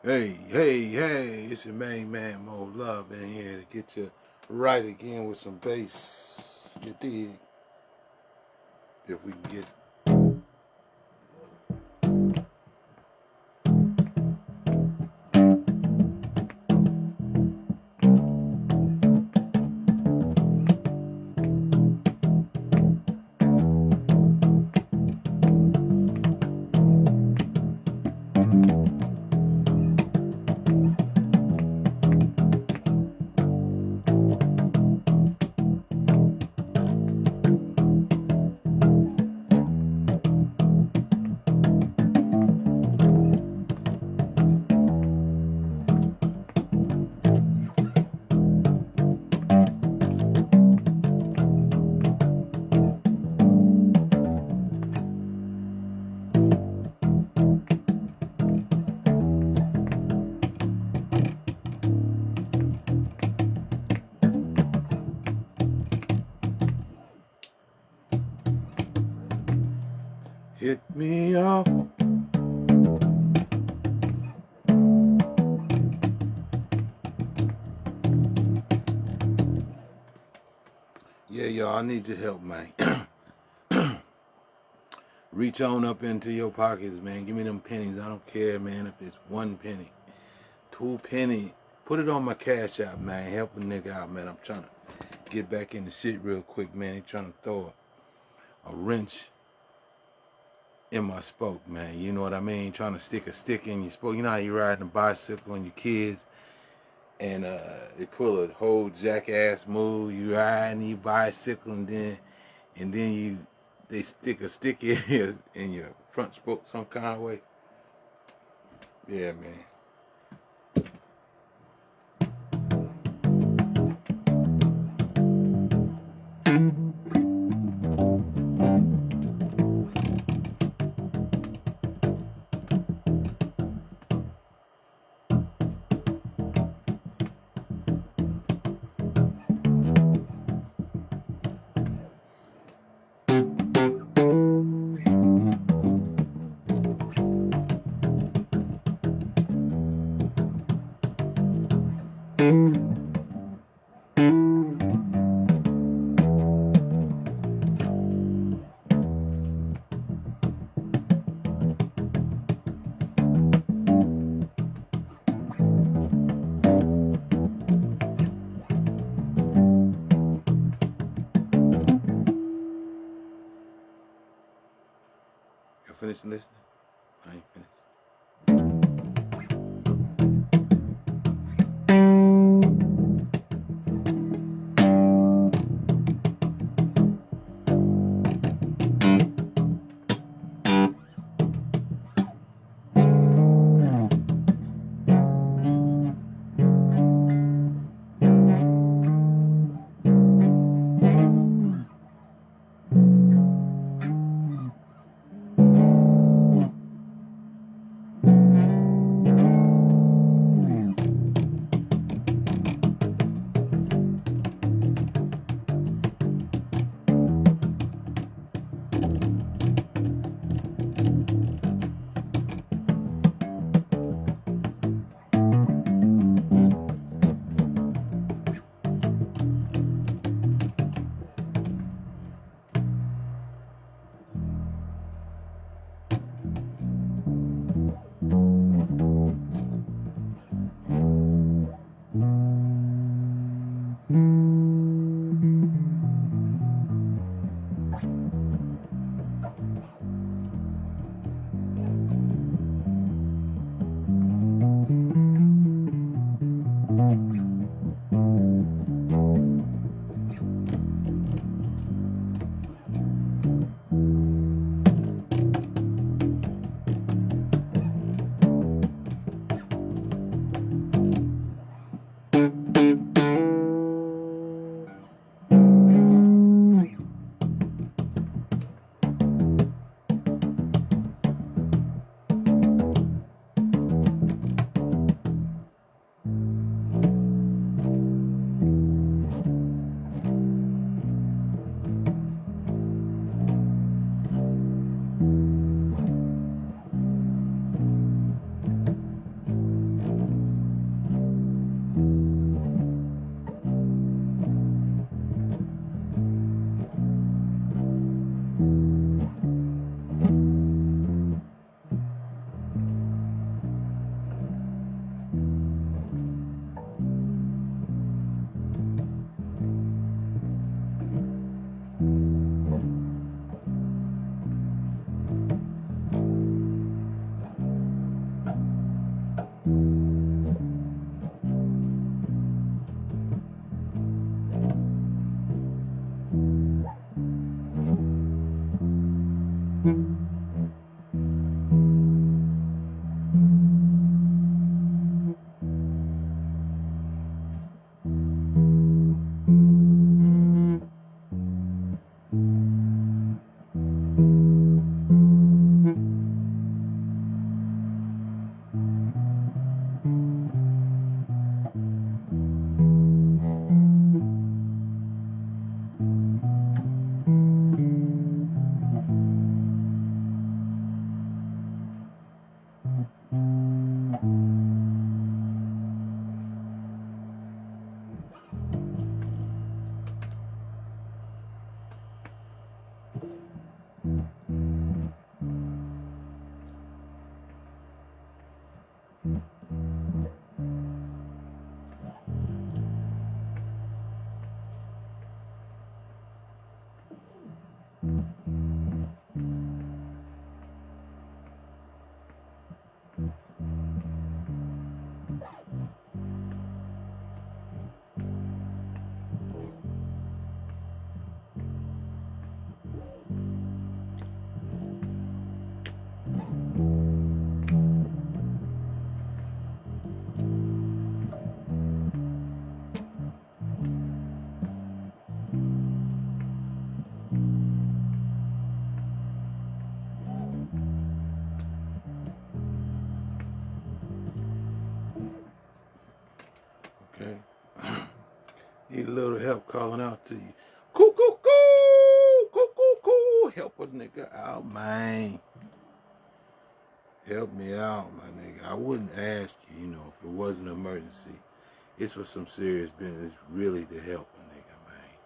Hey, it's your main man Mo Love in here to get you right again with some bass. You dig? If we can get hit me off. Yeah, y'all, I need your help, man. Reach on up into your pockets, man. Give me them pennies. I don't care, man, if it's 1 penny, 2 penny. Put it on my Cashapp, man. Help a nigga out, man. I'm trying to get back in the shit real quick, man. He trying to throw a wrench in my spoke, man. You know what I mean? Trying to stick a stick in your spoke. You know how you riding a bicycle on your kids and they pull a whole jackass move. You riding your bicycle and then they stick a stick in your front spoke some kind of way. Yeah, man. You finished listening? I ain't finished. Okay. Need a little help calling out to you. Coo, coo, coo! Coo, coo, coo! Help a nigga out, man. Help me out, my nigga. I wouldn't ask you, if it wasn't an emergency. It's for some serious business, really to help a nigga, man.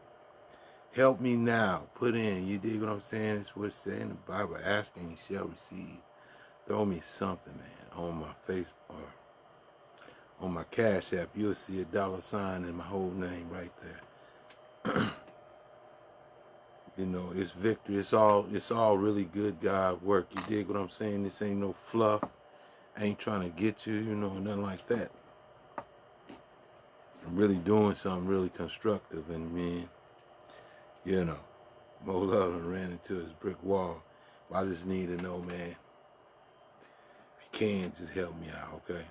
Help me now. Put in. You dig what I'm saying? It's what it says in the Bible. Asking, you shall receive. Throw me something, man, on my face or on my Cash App. You'll see a $sign and my whole name right there. It's victory. It's all really good God work. You dig what I'm saying? This ain't no fluff. I ain't trying to get you, nothing like that. I'm really doing something really constructive, and Mo Love and ran into his brick wall. I just need to know, man, if you can, just help me out, okay?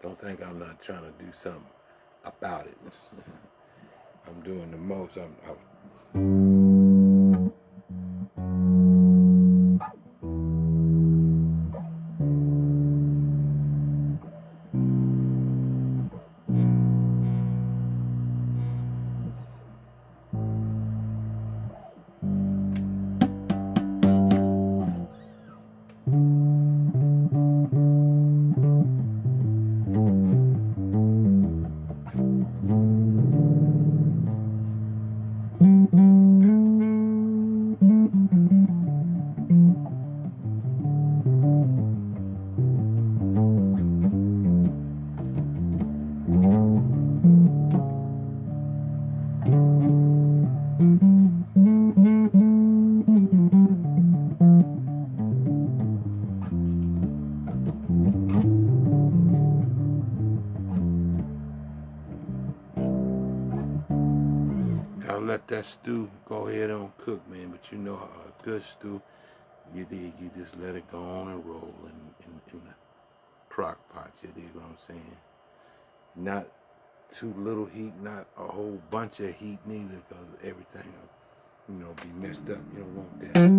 Don't think I'm not trying to do something about it. I'm doing the most. Let that stew go ahead and cook, man. But a good stew, you just let it go on and roll in the crock pot. You dig what I'm saying? Not too little heat, not a whole bunch of heat neither, because everything will, be messed up. You don't want that.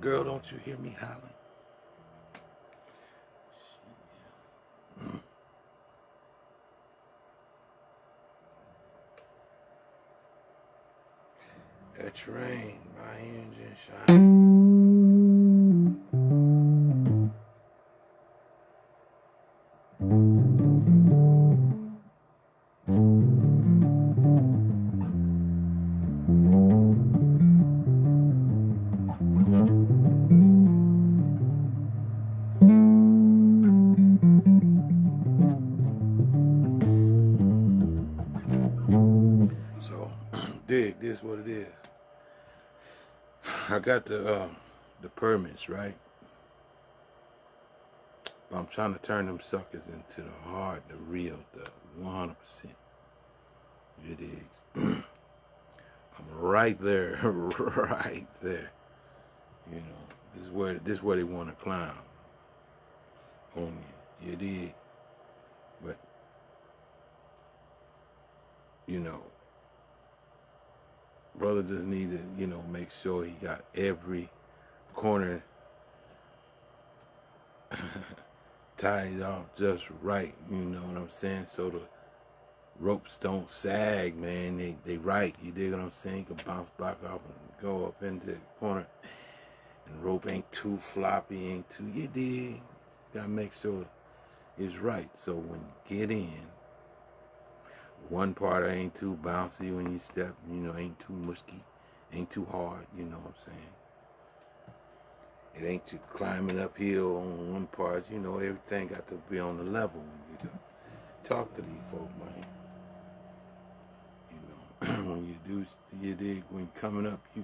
Girl, don't you hear me hollering? That train, my engine shine. got the permits, right? But I'm trying to turn them suckers into the hard, the real, the 100%. It is. I'm right there, right there. You know, this is where they want to climb on you. You did. But, you know, brother just need to, you know, make sure he got every corner tied off just right. You know what I'm saying? So the ropes don't sag, man. They right. You dig what I'm saying? You can bounce back off and go up into the corner. And rope ain't too floppy, ain't too, you dig? Gotta make sure it's right. So when you get in, one part ain't too bouncy when you step, you know, ain't too musky, ain't too hard, you know what I'm saying? It ain't too climbing uphill on one part, you know, everything got to be on the level when you talk to these folk, man. You know, when you do, you dig, when you're coming up, you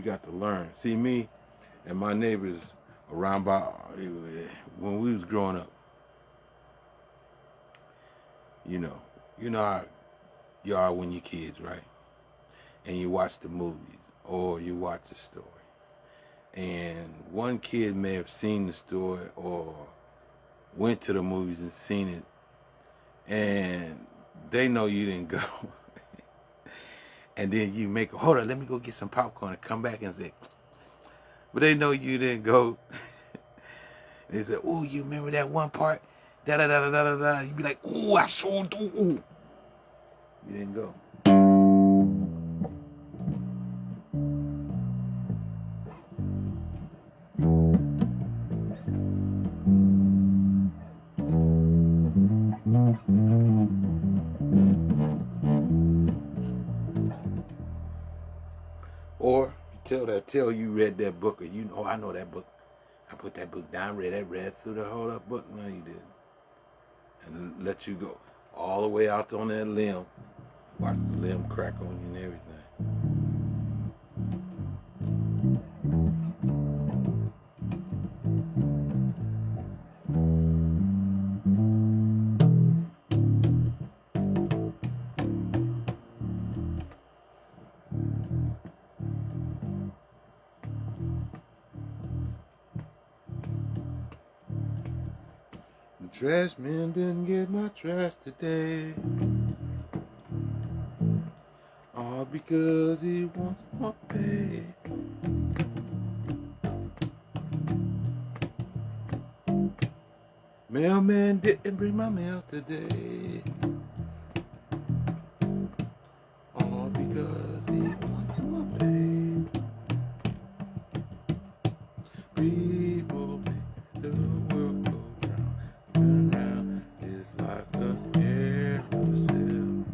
got to learn. See, me and my neighbors around about, when we was growing up, you know how you are when you're kids, right? And you watch the movies or you watch a story. And one kid may have seen the story or went to the movies and seen it, and they know you didn't go. And then you make, hold on, let me go get some popcorn and come back and say, but they know you didn't go. They say, oh, you remember that one part? Da da da da da da. You be like, oh, I sure do. Ooh. You didn't go. Or you tell you read that book, or you know, I know that book. I put that book down, read through the whole up book. No, you didn't. And let you go all the way out on that limb. Watch the limb crack on you and everything. The trash man didn't get my trash today. All because he wants more pay. Mailman didn't bring my mail today. All because he wants more pay. People make the world go round and round. It's like a carousel.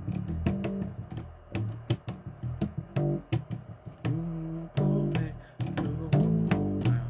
People make the world go round.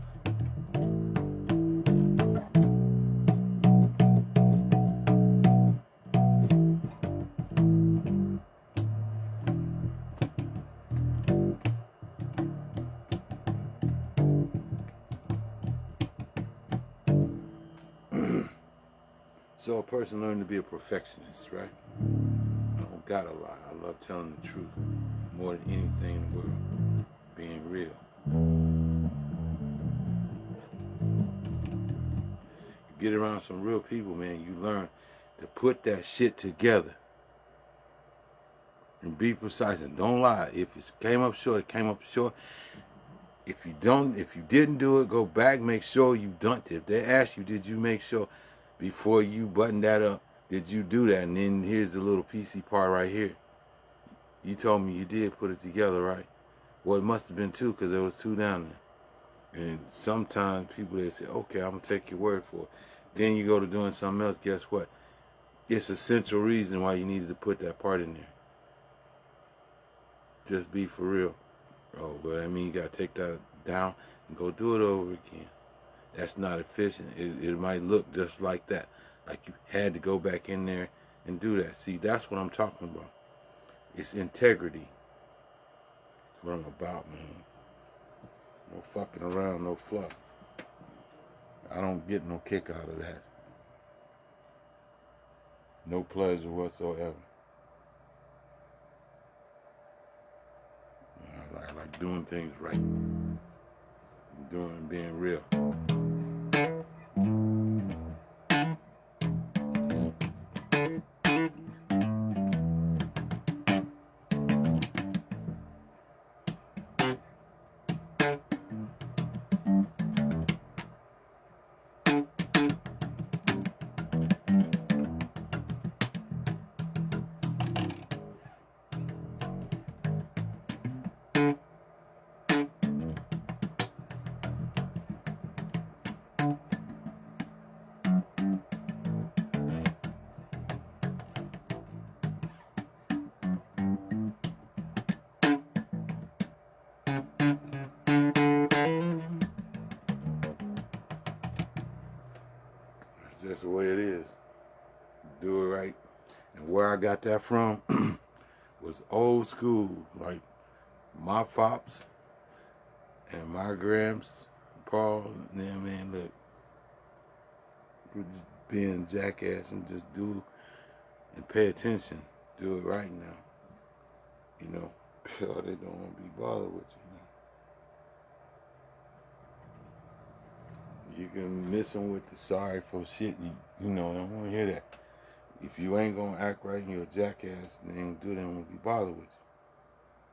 So a person learned to be a perfectionist, right? I don't gotta lie. I love telling the truth more than anything in the world. Being real. You get around some real people, man, you learn to put that shit together and be precise and don't lie. If it came up short, it came up short. If you didn't do it, go back, make sure you done it. If they ask you, did you make sure before you button that up, did you do that? And then here's the little PC part right here. You told me you did put it together, right? Well, it must have been two because there was two down there. And sometimes people, they say, okay, I'm going to take your word for it. Then you go to doing something else, guess what? It's a central reason why you needed to put that part in there. Just be for real. Oh, but I mean, you got to take that down and go do it over again. That's not efficient. It might look just like that. Like you had to go back in there and do that. See, that's what I'm talking about. It's integrity. That's what I'm about, man. No fucking around, no fluff. I don't get no kick out of that. No pleasure whatsoever. I like doing things right. Being real. That's just the way it is. Do it right. And where I got that from was old school, like my pops and my gramps, Paul, and them, man, look, we're just being jackass and just do and pay attention. Do it right now. You know, or they don't want to be bothered with you. You can miss them with the sorry for shit. You know, I don't want to hear that. If you ain't gonna act right and you're a jackass, they ain't do that, won't be bothered with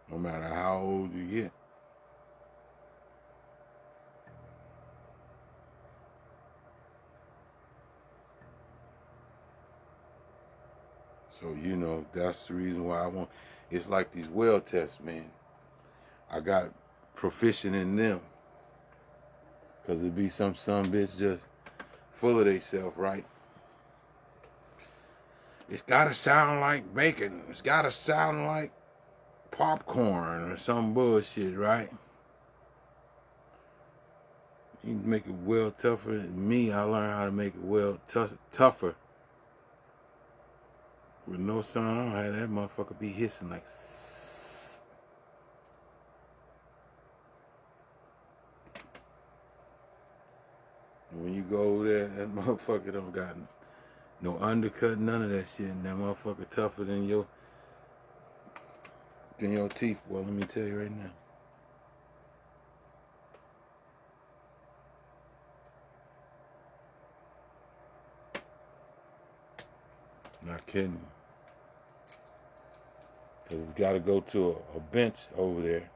you. No matter how old you get. So, you know, that's the reason why I want. It's like these well tests, man. I got proficient in them. Because it'd be some bitch just full of theyself, right? It's gotta sound like bacon. It's gotta sound like popcorn or some bullshit, right? You can make it well tougher than me. I learned how to make it well tougher. With no sound, I don't have that motherfucker be hissing like sss. And when you go over there, that motherfucker don't got no undercut, none of that shit. And that motherfucker tougher than your teeth. Well, let me tell you right now. Not kidding. Because it's got to go to a bench over there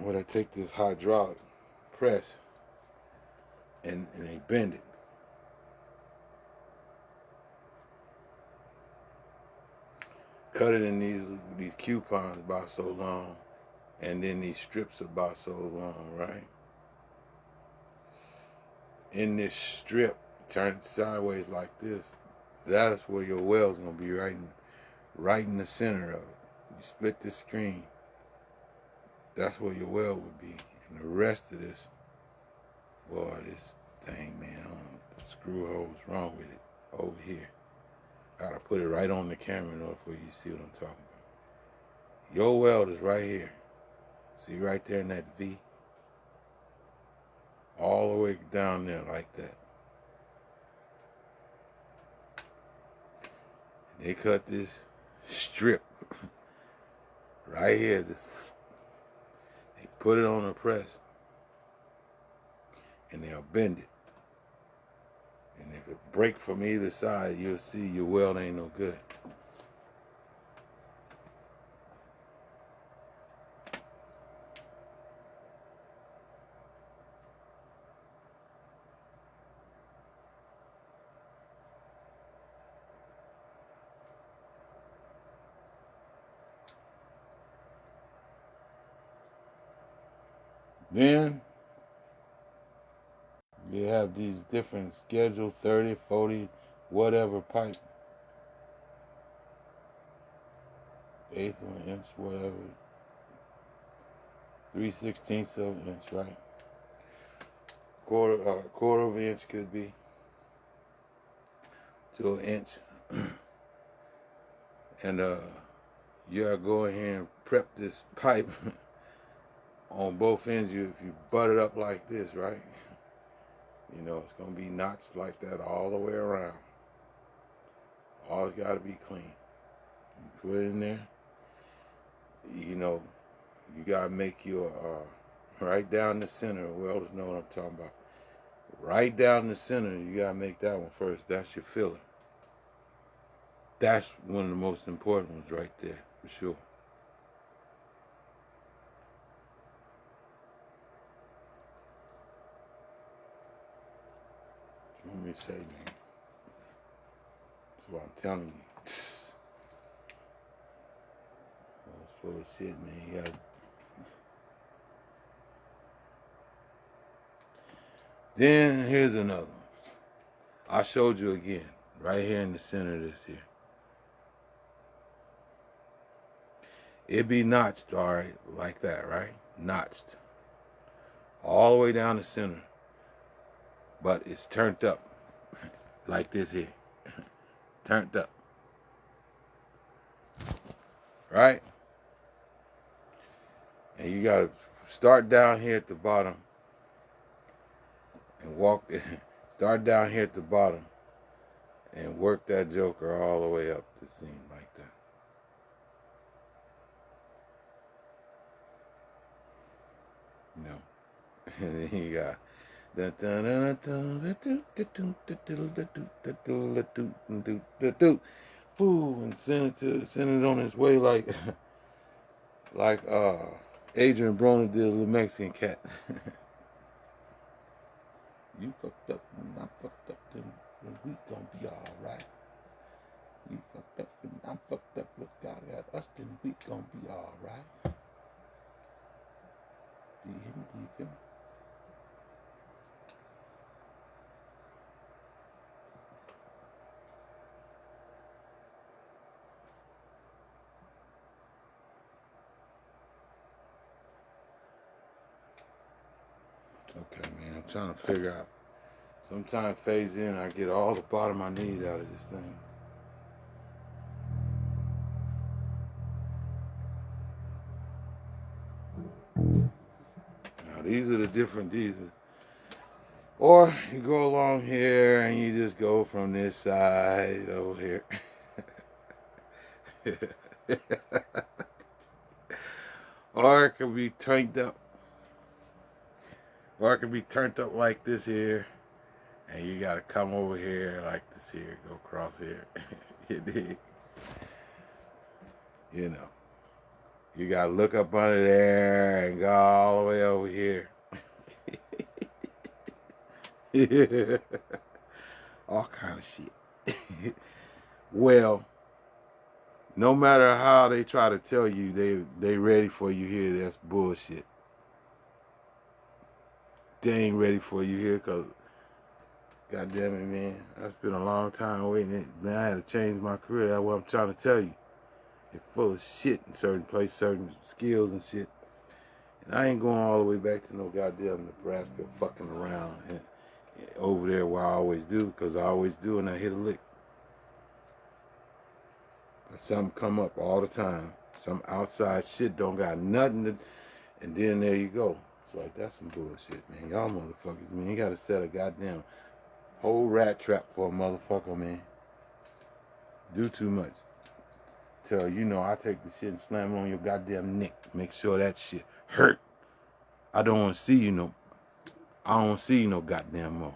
where they take this hydraulic press and they bend it. Cut it in these coupons about so long, and then these strips about so long, right? In this strip, turn it sideways like this. That's where your well's gonna be, right in the center of it. You split this screen. That's where your well would be. And the rest of this, boy, this thing, man, I don't know what the screw hole's wrong with it over here. Gotta put it right on the camera in order for you to see what I'm talking about. Your weld is right here. See right there in that V? All the way down there like that. And they cut this strip right here. They put it on a press and they'll bend it. And if it break from either side, you'll see your weld ain't no good. Then you have these different schedule, 30, 40, whatever pipe. 1/8 of an inch, whatever. 3/16 of an inch, right? Quarter of an inch could be to an inch. And you gotta go in here and prep this pipe on both ends, if you butt it up like this, right? You know, it's going to be notched like that all the way around. All it's got to be clean. You put it in there. You know, you got to make your, right down the center. Welders know what I'm talking about. Right down the center, you got to make that one first. That's your filler. That's one of the most important ones right there, for sure. Let me say, man. That's what I'm telling you. It's full of shit, man. You got. Then here's another one. I showed you again, right here in the center of this here. It be notched, all right, like that, right? Notched. All the way down the center. But it's turned up, like this here. Turned up. Right? And you gotta start down here at the bottom and walk, start down here at the bottom and work that joker all the way up the seam like that. You know, and then you got and send it on its way like like Adrian Broner did a little Mexican cat. You fucked up and I fucked up, then we gonna be alright. You fucked up and I'm fucked up, look, God got us, then we gonna be alright. Do you hear me? Do you feel me? Okay, man, I'm trying to figure out. Sometime phase in, I get all the bottom I need out of this thing. Now these are the different, or you go along here and you just go from this side over here. Or it could be turned up. Or it could be turned up like this here. And you gotta come over here like this here, go across here. You dig? You know. You gotta look up under there and go all the way over here. All kind of shit. Well, no matter how they try to tell you they ready for you here, that's bullshit. They ain't ready for you here because, goddamn it, man, I spent a long time waiting. Man, I had to change my career. That's what I'm trying to tell you. It's full of shit in certain places, certain skills and shit. And I ain't going all the way back to no goddamn Nebraska fucking around and over there where I always do, because I always do and I hit a lick. But something come up all the time. Some outside shit don't got nothing to, and then there you go. It's like, that's some bullshit, man. Y'all motherfuckers, man, you gotta set a goddamn whole rat trap for a motherfucker, man. Do too much. Tell you know, I take the shit and slam it on your goddamn neck. Make sure that shit hurt. I don't want to see you no. I don't see you no goddamn more.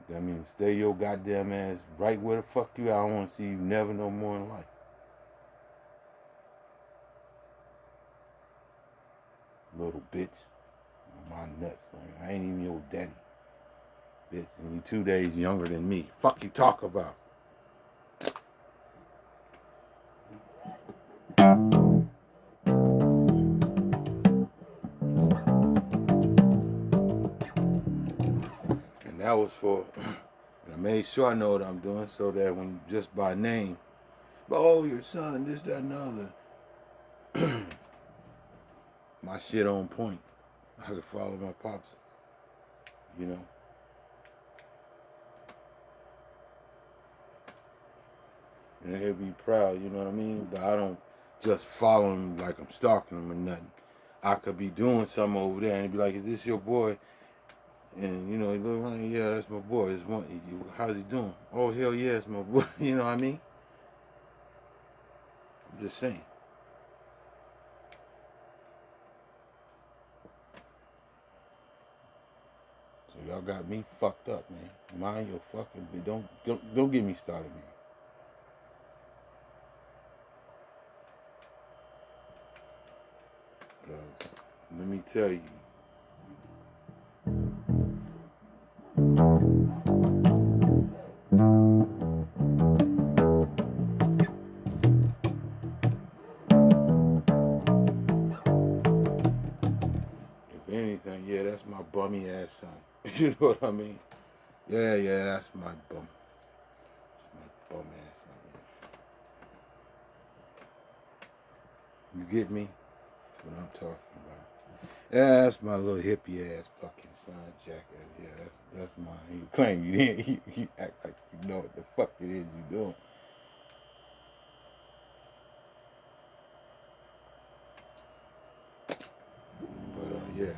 That means stay your goddamn ass right where the fuck you at. I don't want to see you never no more in life. Little bitch. My nuts, man. I ain't even your daddy. Bitch, and you 2 days younger than me. Fuck you talk about. And that was for, I made sure I know what I'm doing so that when just by name, oh, your son, this, that, and the other, my shit on point. I could follow my pops, you know. And he'll be proud, you know what I mean? But I don't just following like I'm stalking him or nothing. I could be doing something over there and he'd be like, "Is this your boy?" And you know, he look around, "Yeah, that's my boy. It's one. How's he doing?" "Oh, hell yeah, it's my boy." You know what I mean? I'm just saying. So y'all got me fucked up, man. Mind your fucking business. Don't get me started, man. Let me tell you. If anything, yeah, that's my bummy ass son. You know what I mean? Yeah, that's my bum. That's my bum ass son. Yeah. You get me? That's what I'm talking about. Yeah, that's my little hippie ass fucking son, jackass. Yeah, that's mine. You claim you didn't. You act like you know what the fuck it is you doing. But yeah.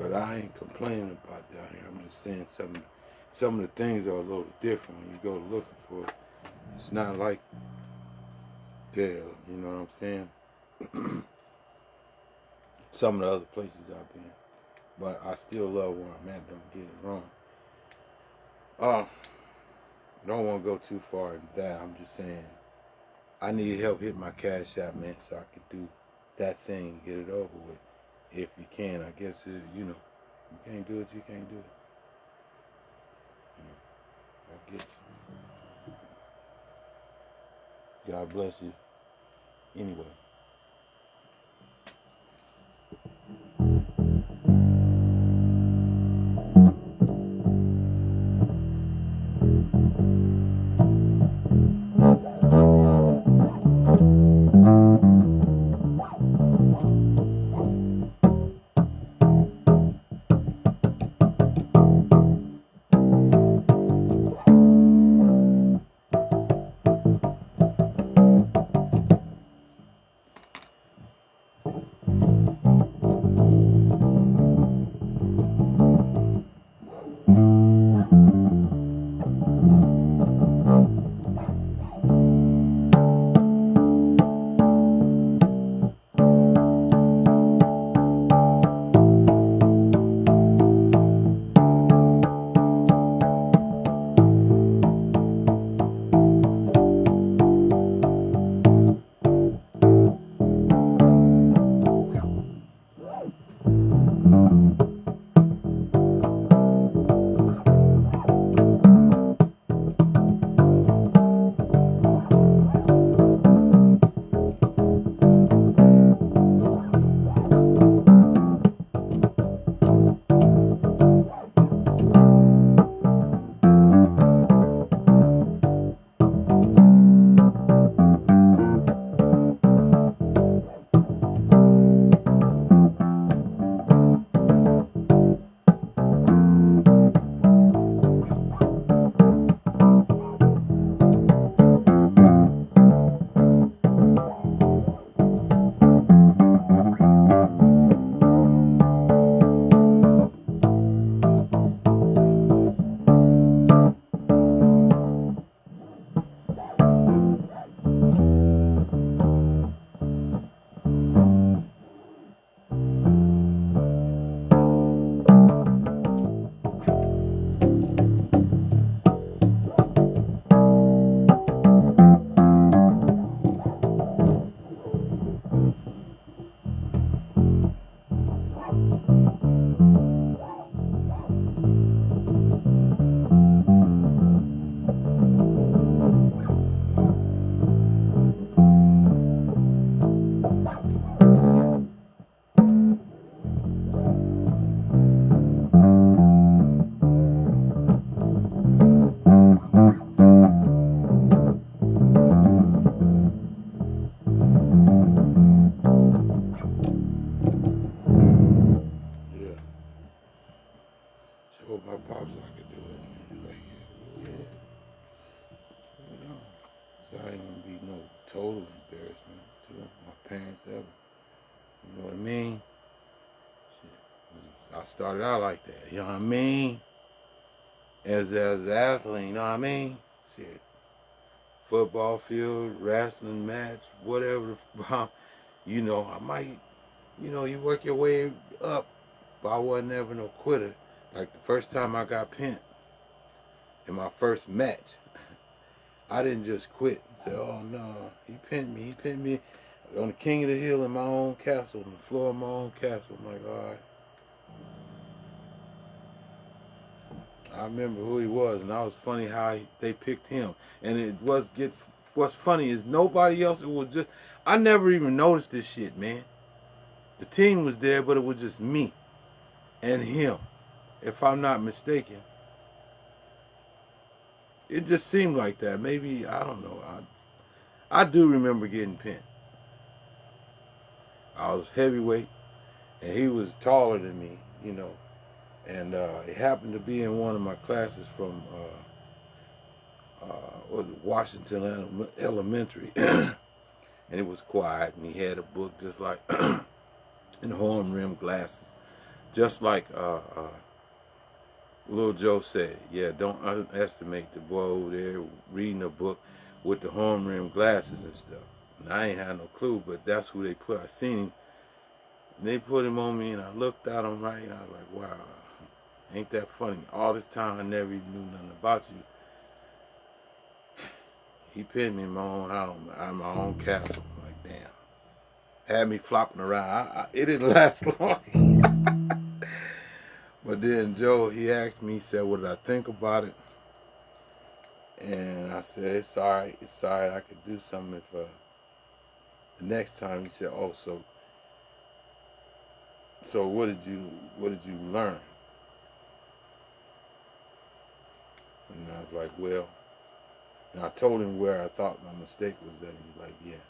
But I ain't complaining about down here. I'm just saying some of the things are a little different when you go looking for it. It's not like there, you know what I'm saying? Some of the other places I've been. But I still love where I'm at, don't get it wrong. Don't want to go too far into that. I'm just saying I need help hit my Cashapp, man, so I can do that thing, get it over with. If you can, I guess, you know, you can't do it, you can't do it. I get you. God bless you. Anyway. told my pops I could do it. And he's like, yeah. You know, so I ain't gonna be no total embarrassment to my parents ever. You know what I mean? Shit. I started out like that. You know what I mean? As an athlete, you know what I mean? Shit. Football field, wrestling match, whatever. You know, I might, you know, you work your way up, but I wasn't ever no quitter. Like the first time I got pinned in my first match, I didn't just quit and say, oh no, he pinned me on the king of the hill in my own castle, on the floor of my own castle. I'm like, all right. I remember who he was, and that was funny how they picked him. And what's funny is nobody else. It was just, I never even noticed this shit, man. The team was there, but it was just me and him, if I'm not mistaken. It just seemed like that. Maybe, I don't know. I do remember getting pinned. I was heavyweight, and he was taller than me, you know. And it happened to be in one of my classes from was it Washington Elementary. And it was quiet, and he had a book just like, and horn rim glasses. Just like Little Joe said, yeah, don't underestimate the boy over there reading a book with the horn rim glasses and stuff. And I ain't had no clue, but that's who they put. I seen him, and they put him on me, and I looked at him right, and I was like, wow, ain't that funny? All this time I never even knew nothing about you. He pinned me in my own house, in my own castle. Like, damn. Had me flopping around. It didn't last long. But then Joe, he asked me, he said, what did I think about it? And I said, it's all right. I could do something if the next time. He said, oh, so what did you learn? And I was like, well, and I told him where I thought my mistake was at. He was like, yeah.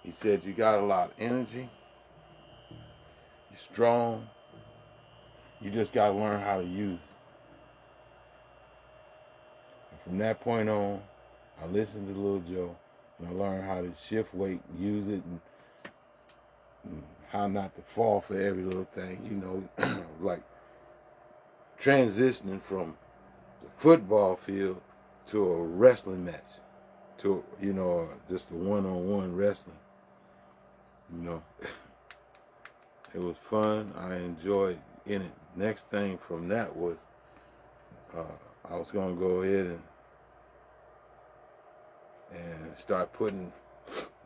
He said, you got a lot of energy. You're strong. You just got to learn how to use it. And from that point on, I listened to Little Joe, and I learned how to shift weight, use it, and how not to fall for every little thing. You know, like transitioning from the football field to a wrestling match, to, you know, just a one-on-one wrestling. You know, it was fun. I enjoyed in it. Next thing from that was I was gonna go ahead and start putting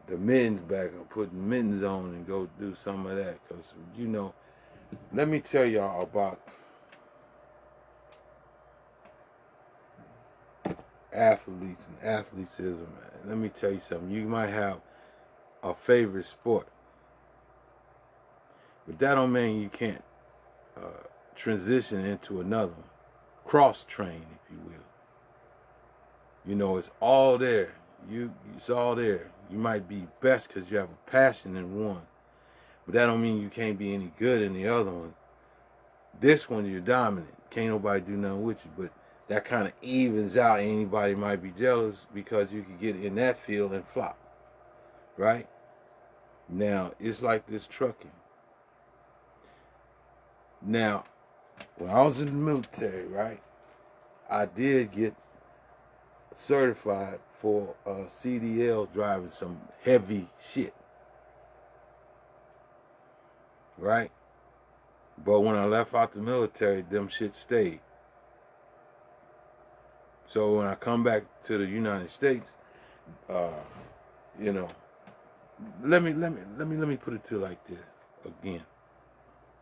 the mittens back on, putting mittens on, and go do some of that. Cause you know, let me tell y'all about athletes and athleticism. Let me tell you something. You might have a favorite sport, but that don't mean you can't transition into another one. Cross train, if you will. You know, it's all there. It's all there. You might be best because you have a passion in one, but that don't mean you can't be any good in the other one. This one, you're dominant. Can't nobody do nothing with you, but that kind of evens out. Anybody might be jealous because you could get in that field and flop, right? Now, it's like this trucking. Now, when I was in the military, right, I did get certified for CDL driving some heavy shit, right? But when I left out the military, them shit stayed. So when I come back to the United States, you know, let me put it to you like this again.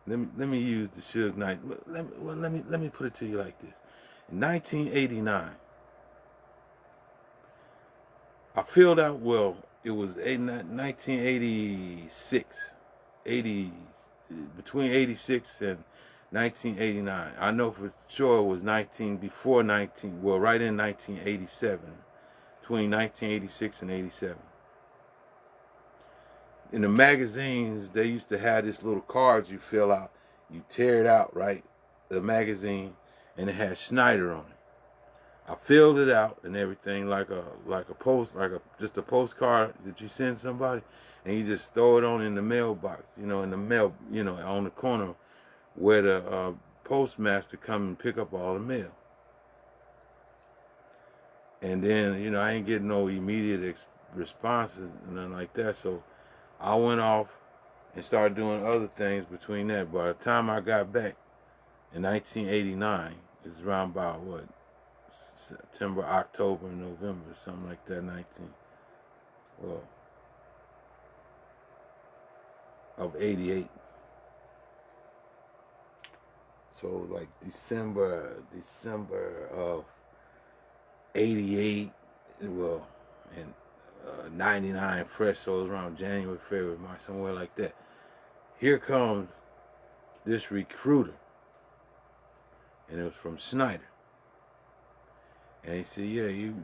Let me use the Suge Knight. Let me put it to you like this. In 1989, I filled out, well, it was 1986, between 86 and 1989. I know for sure it was right in 1987, between 1986 and 87. In the magazines, they used to have this little cards you fill out. You tear it out, right? the magazine, and it had Schneider on it. I filled it out and everything like a just a postcard that you send somebody, and you just throw it on in the mailbox, in the mail, on the corner where the postmaster come and pick up all the mail. And then I ain't getting no immediate response and nothing like that, so I went off and started doing other things between that. By the time I got back in 1989, it's around about what? September, October, November, something like that, of 88. So like December of 88, and 99 fresh, so it was around January, February, March, somewhere like that. Here comes this recruiter, and it was from Snyder. And he said, yeah, you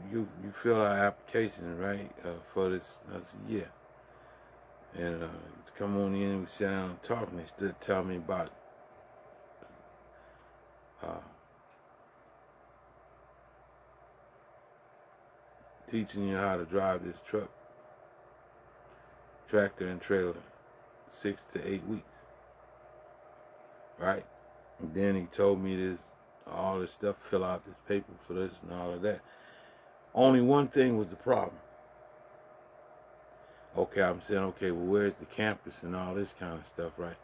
fill out application, right, for this? I said, yeah. And come on in, we sat down and talked, and they stood telling me about teaching you how to drive this truck, tractor and trailer, 6 to 8 weeks, right? And then he told me all this stuff, fill out this paper for this and all of that. Only one thing was the problem. Okay, I'm saying, okay, well, where's the campus and all this kind of stuff, right?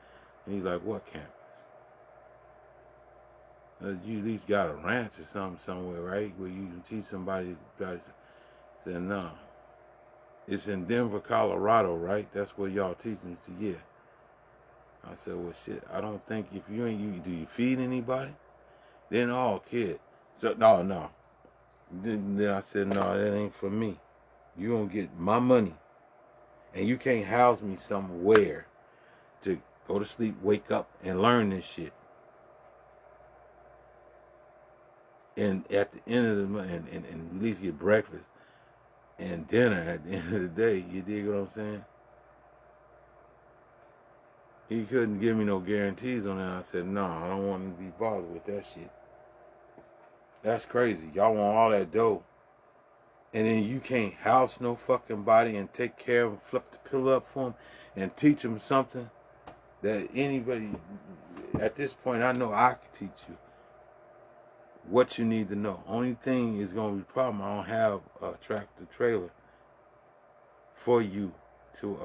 And he's like, what campus? You at least got a ranch or something somewhere, right, where you can teach somebody to drive. I said, no. It's in Denver, Colorado, right? That's where y'all teaching. He said, yeah. I said, well, shit, I don't think if do you feed anybody? Then all kid. So, no. Then I said, no, that ain't for me. You gonna get my money. And you can't house me somewhere to go to sleep, wake up, and learn this shit. And at the end of the month, and at least get breakfast and dinner at the end of the day. You dig what I'm saying? He couldn't give me no guarantees on that. I said, no, I don't want to be bothered with that shit. That's crazy. Y'all want all that dough. And then you can't house no fucking body and take care of them, flip the pillow up for them, and teach them something that anybody, at this point, I know I can teach you what you need to know. Only thing is going to be a problem, I don't have a tractor trailer for you to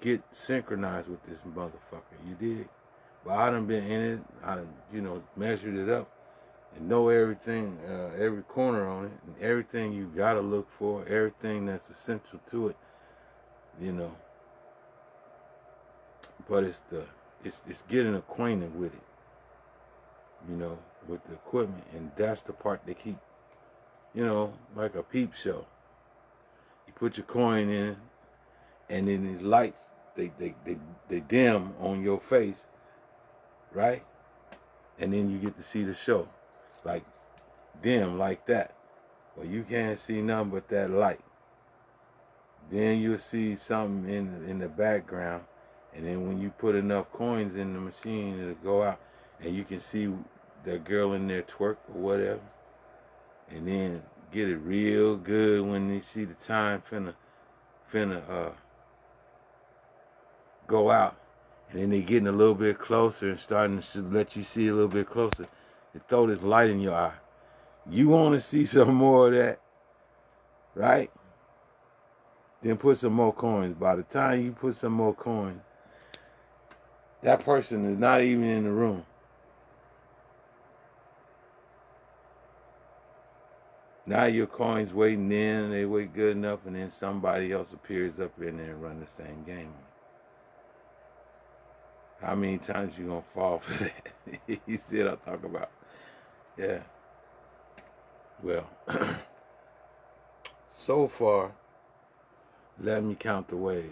get synchronized with this motherfucker. You dig? But I done been in it. I done, measured it up and know everything, every corner on it, and everything you gotta look for, everything that's essential to it, But it's getting acquainted with it, with the equipment, and that's the part they keep, like a peep show. You put your coin in, and then these lights, they dim on your face, right? And then you get to see the show, like dim like that. Well, you can't see nothing but that light. Then you'll see something in the background, and then when you put enough coins in the machine, it'll go out, and you can see that girl in there twerk or whatever, and then get it real good when they see the time finna go out, and then they getting a little bit closer and starting to let you see a little bit closer. They throw this light in your eye. You want to see some more of that, right? Then put some more coins. By the time you put some more coins, that person is not even in the room. Now your coins waiting in, they wait good enough, and then somebody else appears up in there and run the same game. How many times you gonna fall for that? You see what I'm talking about? Yeah. Well, so far, let me count the ways.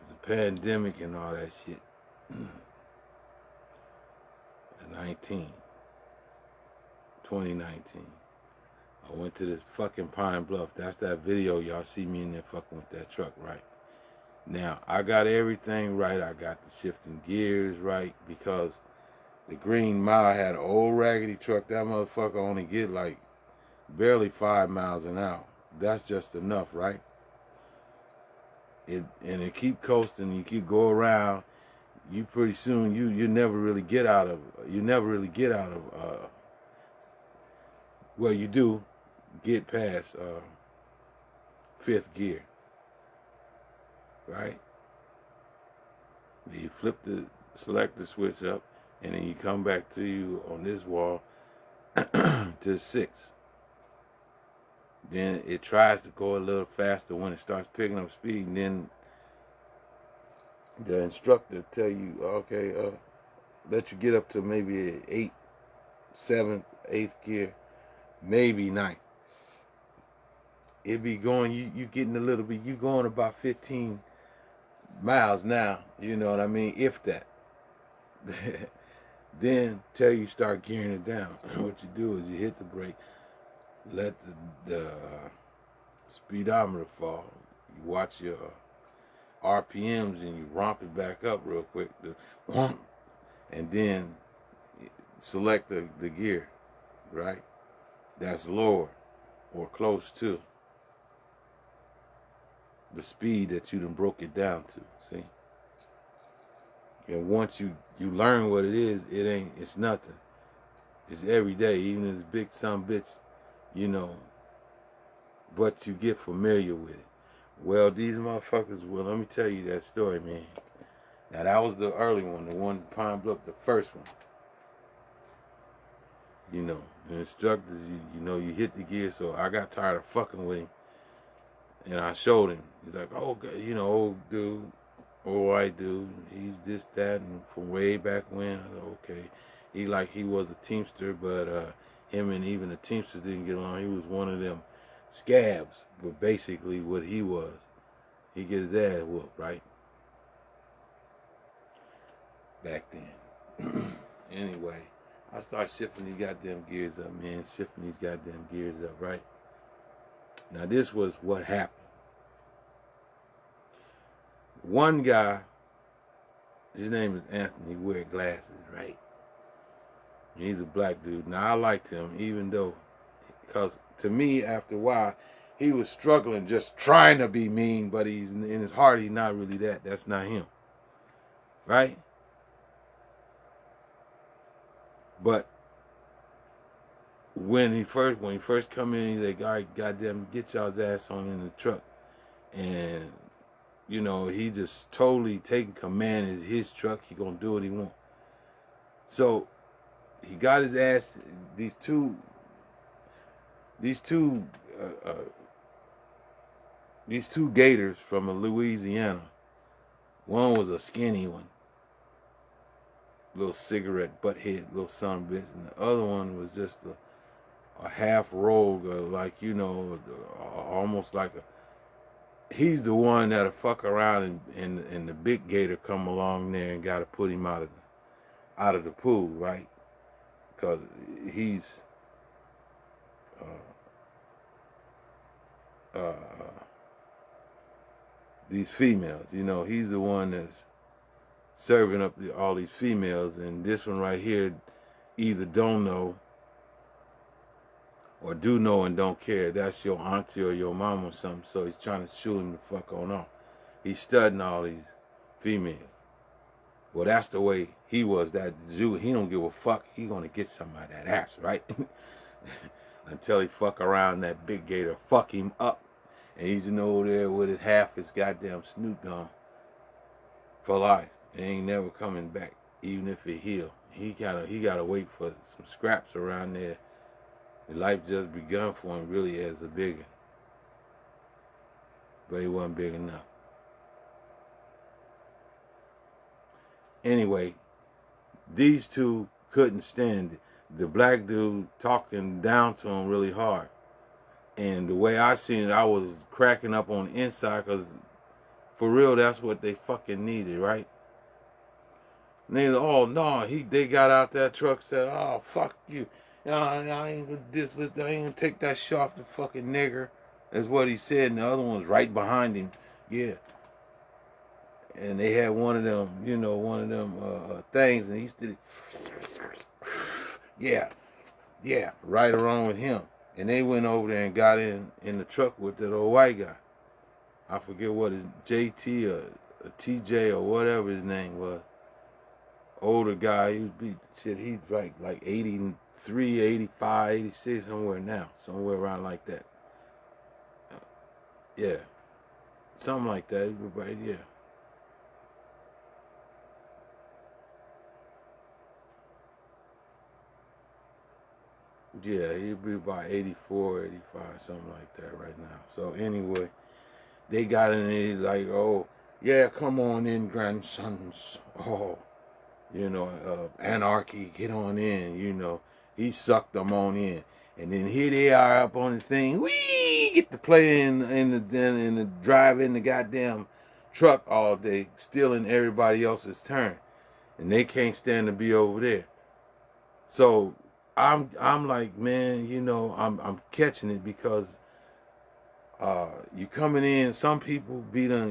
It's a pandemic and all that shit. 2019. I went to this fucking Pine Bluff. That's that video y'all see me in there fucking with that truck, right? Now, I got everything right. I got the shifting gears right because the Green Mile had an old raggedy truck. That motherfucker only get like barely 5 miles an hour. That's just enough, right? It keep coasting. You keep go around. You pretty soon you never really get out of well, you do get past fifth gear, right? You flip the selector switch up, and then you come back to you on this wall to 6. Then it tries to go a little faster when it starts picking up speed. And then the instructor tell you, okay, let you get up to maybe 8th, 7th, 8th gear, maybe 9th. It be going, you getting a little bit, you going about 15 miles now, you know what I mean, if that. Then till you start gearing it down. What you do is you hit the brake, let the speedometer fall, you watch your RPMs and you romp it back up real quick, and then select the gear, right? That's lower or close to the speed that you done broke it down to, see? And once you learn what it is, it's nothing. It's every day, even if it's big some bits, you know, but you get familiar with it. Well, these motherfuckers, well, let me tell you that story, man. Now, that was the early one, the one Pine Bluff, the first one. You know, the instructors, you know, you hit the gear, so I got tired of fucking with him. And I showed him. He's like, oh, you know, old dude, old white dude. He's this, that, and from way back when. I said, okay. He was a Teamster, but him and even the Teamsters didn't get along. He was one of them scabs. But basically what he was, he get his ass whooped, right? Back then. Anyway, I start shifting these goddamn gears up, man. Shifting these goddamn gears up, right? Now this was what happened. One guy, his name is Anthony, he wear glasses, right? And he's a black dude. Now I liked him, even though, because to me, after a while, he was struggling, just trying to be mean, but he's in his heart, he's not really that. That's not him, right? But when he first come in, he's like, all right, goddamn, get y'all's ass on in the truck, and you know, he just totally taking command of his truck. He gonna do what he want. So he got his ass. These two gators from Louisiana. One was a skinny one, little cigarette butt head, little son of a bitch, and the other one was just a half rogue, like, you know, almost like a. He's the one that'll fuck around and the big gator come along there and gotta put him out of the pool, right? Because he's these females, you know, he's the one that's serving up all these females, and this one right here either don't know or do know and don't care. That's your auntie or your mom or something, so he's trying to shoot him the fuck on off. He's studying all these females. Well, that's the way he was, that dude. He don't give a fuck. He gonna get some of that ass, right? Until he fuck around that big gator, fuck him up. And he's over there with his half his goddamn snoot gone for life. It ain't never coming back, even if it heal. He gotta wait for some scraps around there. Life just begun for him really as a bigger. But he wasn't big enough. Anyway, these two couldn't stand it. The black dude talking down to him really hard. And the way I seen it, I was cracking up on the inside, because for real, that's what they fucking needed, right? And they, oh no, they got out that truck, said, oh fuck you. No, I ain't gonna take that shit off the fucking nigger. That's what he said, and the other one's right behind him. Yeah. and they had one of them, you know, one of them things, and he did, yeah, yeah, right along with him. And they went over there and got in the truck with that old white guy. I forget what his JT or TJ or whatever his name was. Older guy, he's like 83, 85, 86, somewhere now, somewhere around like that. Yeah, something like that. Everybody, yeah. Yeah, he'd be about 84, 85, something like that right now. So anyway, they got in there like, oh, yeah, come on in, grandsons. Oh, you know, anarchy, get on in, you know. He sucked them on in. And then here they are up on the thing. We get to play in the drive in the goddamn truck all day, stealing everybody else's turn. And they can't stand to be over there. So I'm like, man, you know, I'm catching it because you coming in, some people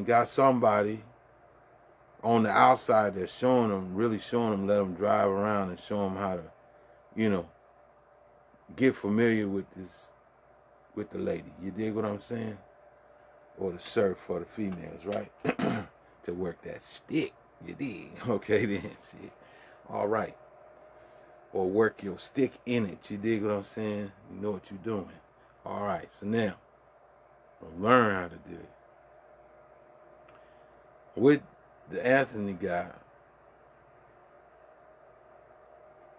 got somebody on the outside that's showing them, really showing them, let them drive around and show them how to, you know, get familiar with with the lady. You dig what I'm saying? Or the surf for the females, right? To work that stick. You dig? Okay then, shit. All right. Or work your stick in it. You dig what I'm saying? You know what you're doing. All right. So now, learn how to do it. With the Anthony guy,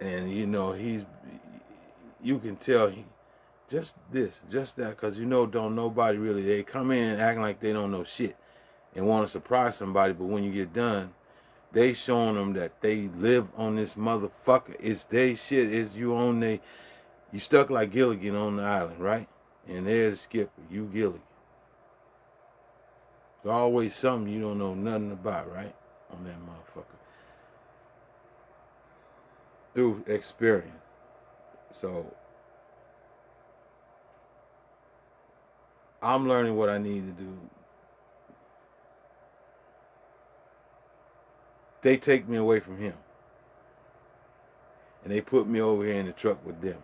and you know you can tell just that, because you know don't nobody really, they come in acting like they don't know shit and want to surprise somebody, but when you get done, they showing them that they live on this motherfucker. It's they shit. It's you on they. You stuck like Gilligan on the island, right? And there's the skipper. You Gilligan. There's always something you don't know nothing about, right? On that motherfucker. Through experience. So I'm learning what I need to do. They take me away from him. And they put me over here in the truck with them.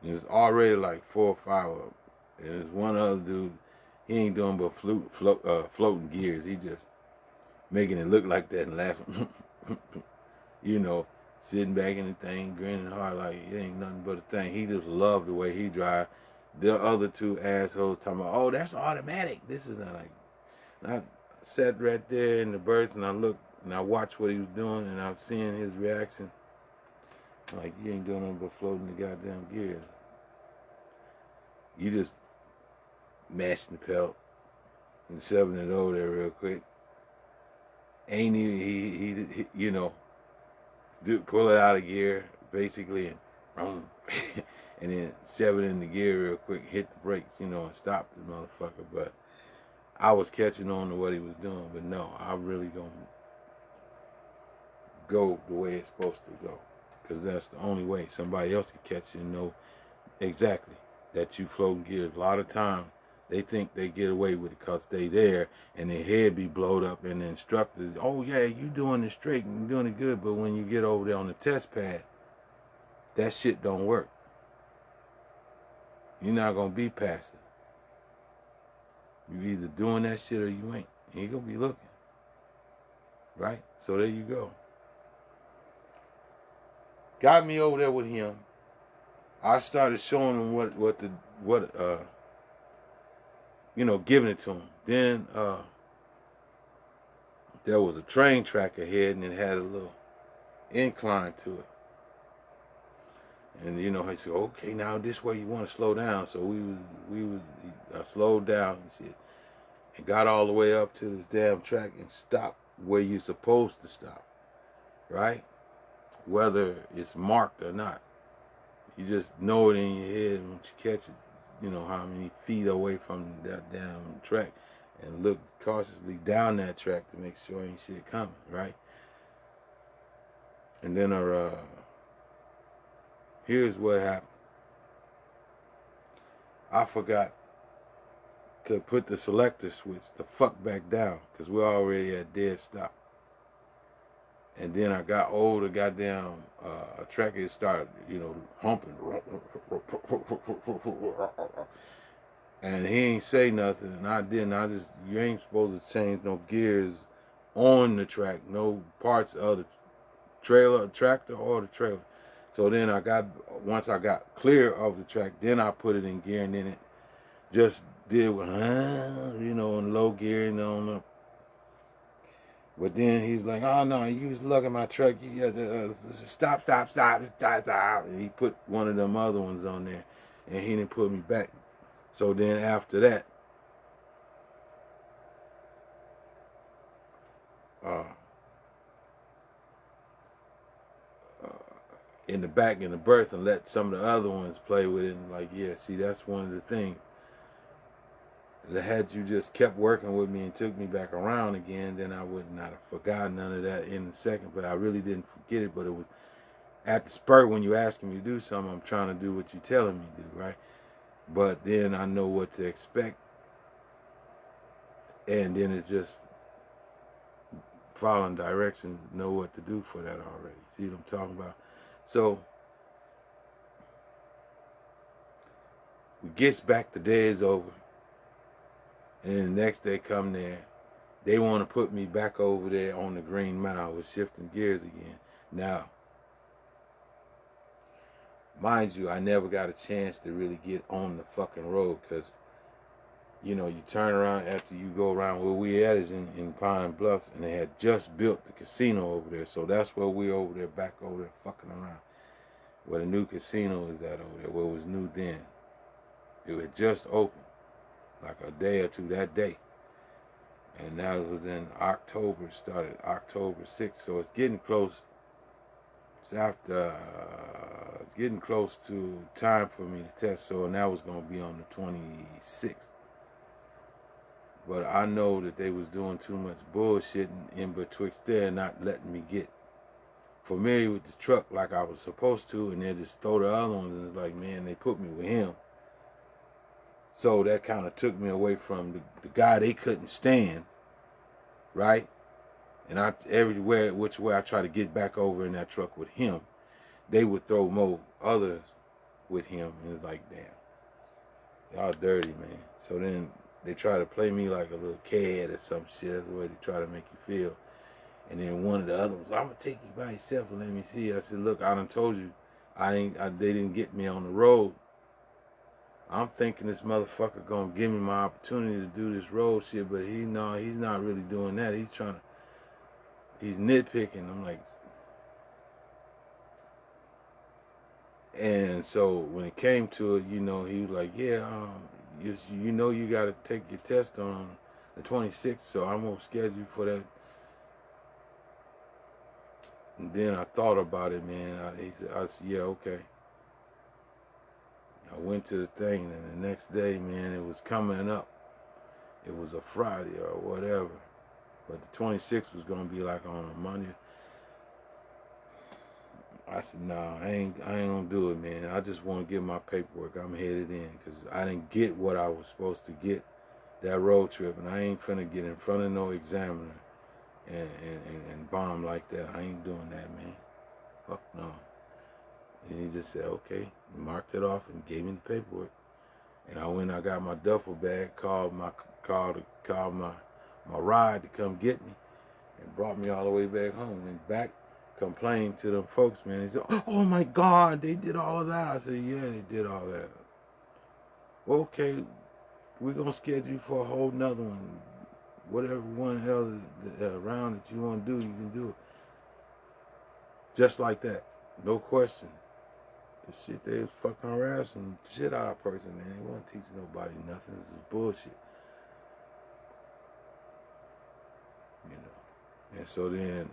And there's already like 4 or 5 of them. And there's one other dude, he ain't doing but floating gears. He just making it look like that and laughing. You know, sitting back in the thing, grinning hard like it ain't nothing but a thing. He just loved the way he drive. The other 2 assholes talking about, oh, that's automatic. This is not like. And I sat right there in the berth and I looked and I watched what he was doing and I'm seeing his reaction. Like, you ain't doing nothing but floating the goddamn gears. You just mashing the pedal and shoving it over there real quick. Ain't even, he you know, pull it out of gear, basically, and and then shove it in the gear real quick, hit the brakes, you know, and stop the motherfucker. But I was catching on to what he was doing, but no, I really gonna go the way it's supposed to go, because that's the only way somebody else can catch you and know exactly that you floating gears. A lot of times they think they get away with it because they there and their head be blowed up and the instructors, oh yeah, you doing it straight and you doing it good, but when you get over there on the test pad, that shit don't work. You're not gonna be passive. You either doing that shit or you ain't. You ain't gonna be looking. Right? So there you go. Got me over there with him. I started showing him what you know, giving it to him. Then there was a train track ahead and it had a little incline to it. And you know, he said, okay, now this way you want to slow down. So I slowed down and shit, and got all the way up to this damn track and stopped where you're supposed to stop, right? Whether it's marked or not, you just know it in your head once you catch it. You know how many feet away from that damn track, and look cautiously down that track to make sure ain't shit coming, right? And then here's what happened. I forgot to put the selector switch the fuck back down because we're already at dead stop. And then I got older, goddamn, a tractor started, humping. And he ain't say nothing, and I didn't. You ain't supposed to change no gears on the track, no parts of the tractor or the trailer. So then once I got clear of the track, then I put it in gear, and then it just did with, in low gear and on up. But then he's like, oh no, you was lugging my truck. You got to stop. And he put one of them other ones on there, and he didn't put me back. So then after that, in the back in the berth and let some of the other ones play with it. And like, yeah, see, that's one of the things. That had you just kept working with me and took me back around again, then I would not have forgotten none of that in a second. But I really didn't forget it. But it was at the spurt when you asking me to do something, I'm trying to do what you're telling me to do, right? But then I know what to expect. And then it's just following directions, know what to do for that already. See what I'm talking about? So we gets back, the day is over. And then the next day come there, they want to put me back over there on the Green Mile with shifting gears again. Now, mind you, I never got a chance to really get on the fucking road because, you turn around after you go around where we at is in Pine Bluff, and they had just built the casino over there. So that's where we over there, back over there fucking around. Where the new casino is at over there, where it was new then. It had just opened, like a day or two that day. And that was in October, started October 6th, so it's getting close. It's getting close to time for me to test, so and that was going to be on the 26th. But I know that they was doing too much bullshitting in betwixt there and not letting me get familiar with the truck like I was supposed to, and they just throw the other ones, and it's like, man, they put me with him. So that kind of took me away from the guy they couldn't stand, right? And everywhere which way I try to get back over in that truck with him, they would throw more others with him. And it's like, damn, y'all dirty, man. So then they try to play me like a little kid or some shit. That's the way they try to make you feel. And then one of the other ones, I'm going to take you by yourself and let me see. I said, look, I done told you, they didn't get me on the road. I'm thinking this motherfucker going to give me my opportunity to do this road shit, but he's not really doing that. He's nitpicking. I'm like, and so when it came to it, he was like, yeah, you got to take your test on the 26th, so I'm going to schedule you for that. And then I thought about it, man. I said, yeah, okay. I went to the thing, and the next day, man, it was coming up. It was a Friday or whatever. But the 26th was going to be like on a Monday. I said, nah, I ain't going to do it, man. I just want to get my paperwork. I'm headed in because I didn't get what I was supposed to get that road trip. And I ain't finna get in front of no examiner and bomb like that. I ain't doing that, man. Fuck no. And he just said, okay, marked it off and gave me the paperwork. And I went, I got my duffel bag, called my ride to come get me, and brought me all the way back home. And back, complained to them folks, man. They said, oh my God, they did all of that. I said, yeah, they did all that. Well, okay, we're going to schedule you for a whole nother one. Whatever one else round that you want to do, you can do it. Just like that. No question. The shit, they was fucking harassing shit out of a person, man. They wasn't teaching nobody nothing. This is bullshit. And so then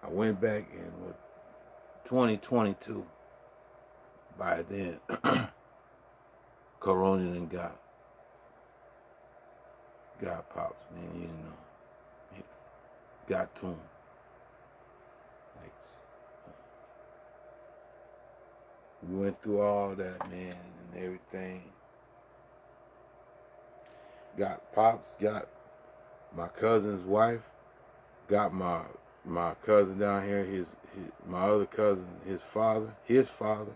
I went back in 2022. By then, Corona done got pops, man, got to him. We went through all that, man, and everything. got Pops, got my cousin's wife, got my cousin down here, my other cousin, his father.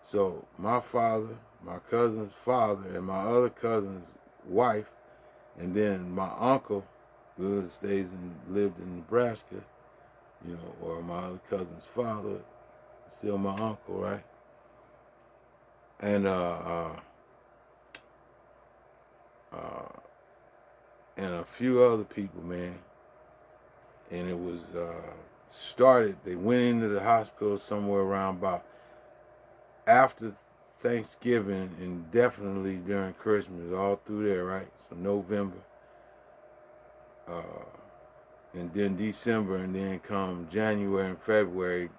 So my father, my cousin's father, and my other cousin's wife, and then my uncle who lived in Nebraska, or my other cousin's father, still my uncle, right? And and a few other people, man. And it was started. They went into the hospital somewhere around about after Thanksgiving and definitely during Christmas, all through there, right? So November, and then December, and then come January and February,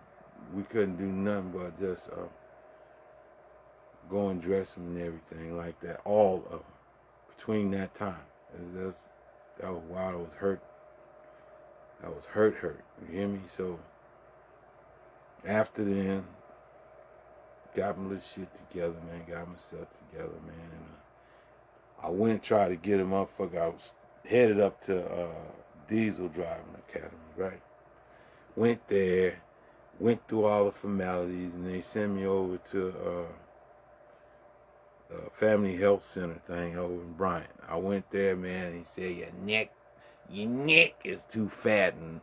we couldn't do nothing but just go and dress them and everything like that. All of them between that time. That was while I was hurt. I was hurt. You hear me? So after then, got my little shit together, man. Got myself together, man. And I went and tried to get a motherfucker. I was headed up to Diesel Driving Academy, right? Went there, went through all the formalities, and they sent me over to Family Health Center thing over in Bryant. I went there, man, and he said, your neck is too fat, and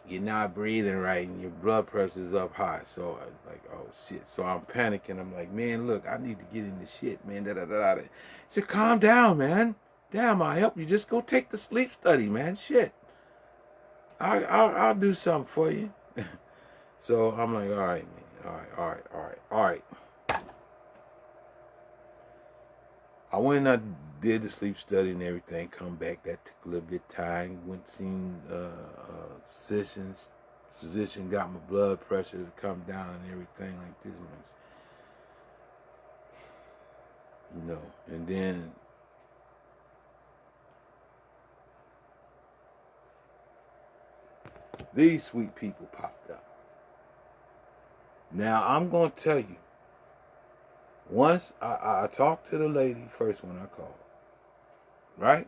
you're not breathing right, and your blood pressure's up high. So I was like, oh shit. So I'm panicking. I'm like, man, look, I need to get in the shit, man. He said, calm down, man. Damn, I'll help you. Just go take the sleep study, man. Shit. I'll do something for you. So I'm like, all right, man. All right. I went and I did the sleep study and everything. Come back. That took a little bit of time. Went and seen physicians. Physician got my blood pressure to come down and everything like this. And then these sweet people popped up. Now I'm gonna tell you. Once I talked to the lady first when I called, right?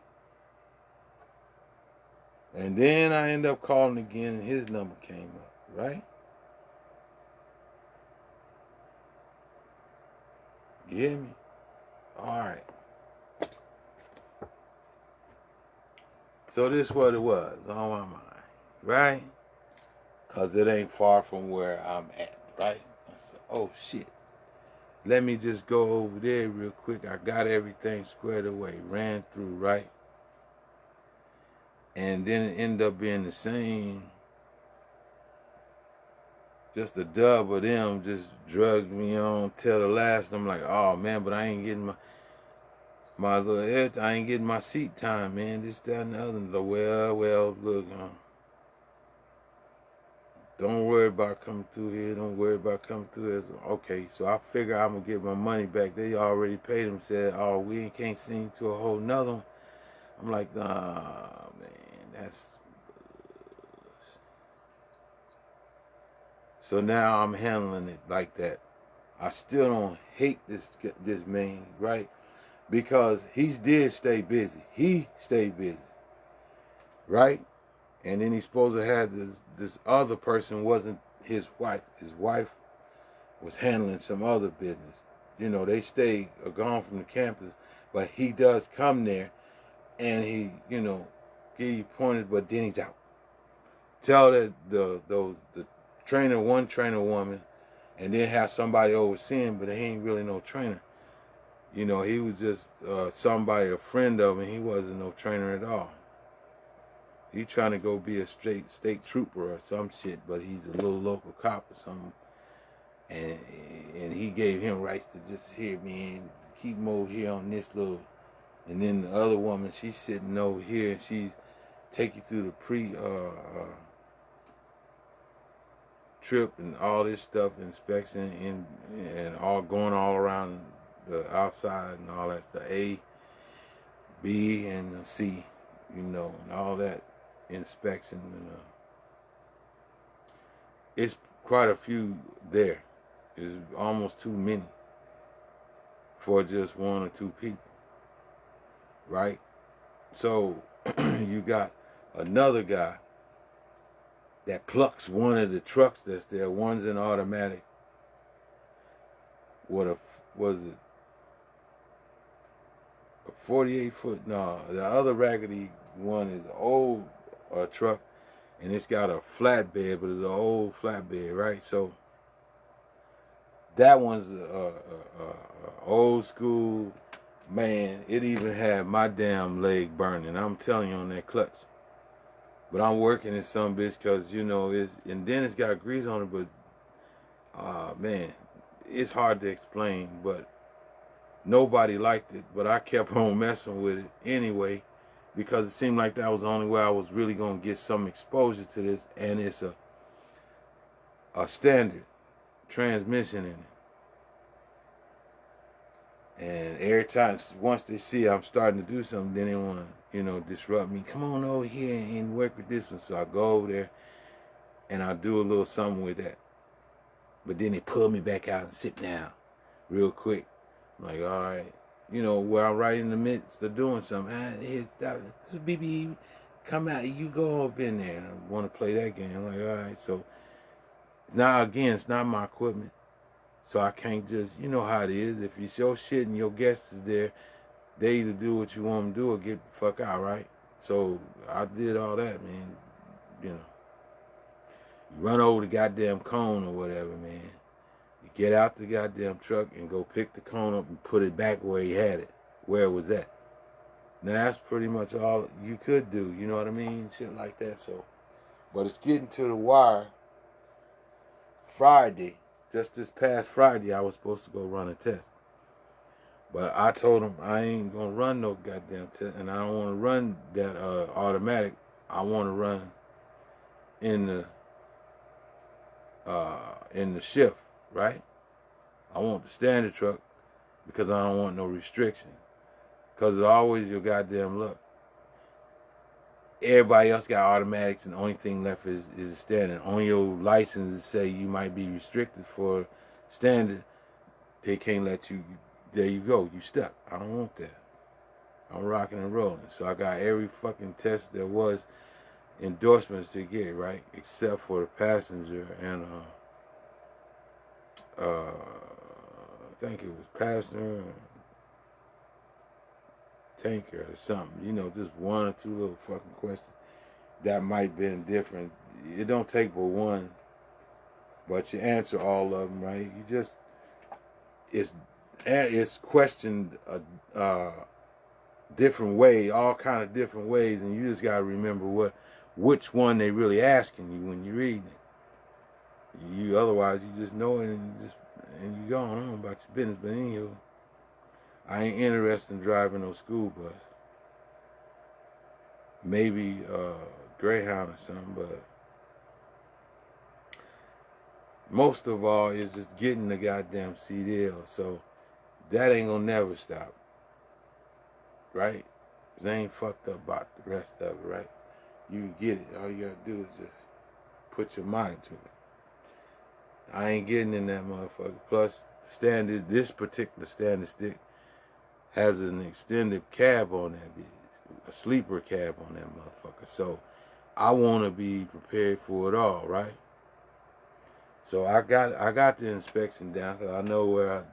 And then I ended up calling again and his number came up, right? You hear me? All right. So this is what it was on my mind, right? Because it ain't far from where I'm at, right? I said, oh shit. Let me just go over there real quick. I got everything squared away, ran through, right? And then it ended up being the same. Just a dub of them just drugged me on till the last. I'm like, oh man, but I ain't getting my little head. I ain't getting my seat time, man. This, that, and the other. Well, look, don't worry about coming through here. Don't worry about coming through here. So, okay, so I figure I'm going to get my money back. They already paid them. Said, oh, we can't send to a whole nother one. I'm like, nah, man, that's... So now I'm handling it like that. I still don't hate this man, right? Because he did stay busy. He stayed busy, right? And then he's supposed to have this other person wasn't his wife. His wife was handling some other business. They stay gone from the campus, but he does come there, and he, give you pointers, but then he's out. Tell that the one trainer woman, and then have somebody overseeing, but he ain't really no trainer. He was just somebody, a friend of him. He wasn't no trainer at all. He trying to go be a straight state trooper or some shit, but he's a little local cop or something. And he gave him rights to just here, man, keep him over here on this little. And then the other woman, she's sitting over here, and she's take you through the trip and all this stuff, inspection, and all going all around the outside and all that, the A, B, and the C, and all that inspection. It's quite a few there. It's almost too many for just one or two people, right? So you got another guy that plucks one of the trucks that's there. One's an automatic. Was it a 48-foot? No, the other raggedy one is an old truck, and it's got a flatbed, but it's an old flatbed, right? So that one's a old school, man. It even had my damn leg burning. I'm telling you, on that clutch. But I'm working in some bitch because, you know, and then it's got grease on it, but man, it's hard to explain. But nobody liked it, but I kept on messing with it anyway, because it seemed like that was the only way I was really gonna get some exposure to this. And it's a standard transmission in it. And every time, once they see I'm starting to do something, then they want to, you know, disrupt me. Come on over here and work with this one. So I go over there and I do a little something with that. But then they pull me back out and sit down real quick. I'm like, all right. You know, where I'm right in the midst of doing something. Here, stop. BB, come out. You go up in there. And I want to play that game. I'm like, all right. So now, again, it's not my equipment. So I can't just, you know how it is. If it's your shit and your guest is there, they either do what you want them to do or get the fuck out, right? So I did all that, man. You know, you run over the goddamn cone or whatever, man. You get out the goddamn truck and go pick the cone up and put it back where you had it, where it was at. Now that's pretty much all you could do, you know what I mean? Shit like that. So, but it's getting to the wire. Friday, just this past Friday, I was supposed to go run a test. But I told him I ain't going to run no goddamn test, and I don't want to run that automatic. I want to run in the shift, right? I want the standard truck because I don't want no restriction. Because it's always your goddamn luck. Everybody else got automatics, and the only thing left is a standard. On your license, say you might be restricted for standard. They can't let you. There you go. You stuck. I don't want that. I'm rocking and rolling. So I got every fucking test there was endorsements to get, right? Except for the passenger and I think it was passenger and tanker or something. You know, just one or two little fucking questions that might have been different. It don't take but one, but you answer all of them, right? You just it's questioned a different way, all kind of different ways, and you just gotta remember which one they really asking you when you're reading it. You otherwise you just know it and you go on about your business. But anywho, I ain't interested in driving no school bus. Maybe Greyhound or something, but most of all is just getting the goddamn CDL. So that ain't gonna never stop, right? Cause I ain't fucked up about the rest of it, right? You get it. All you gotta do is just put your mind to it. I ain't getting in that motherfucker. Plus, this particular standard stick has an extended cab on that bitch, a sleeper cab on that motherfucker. So I want to be prepared for it all, right? So I got the inspection down because I know where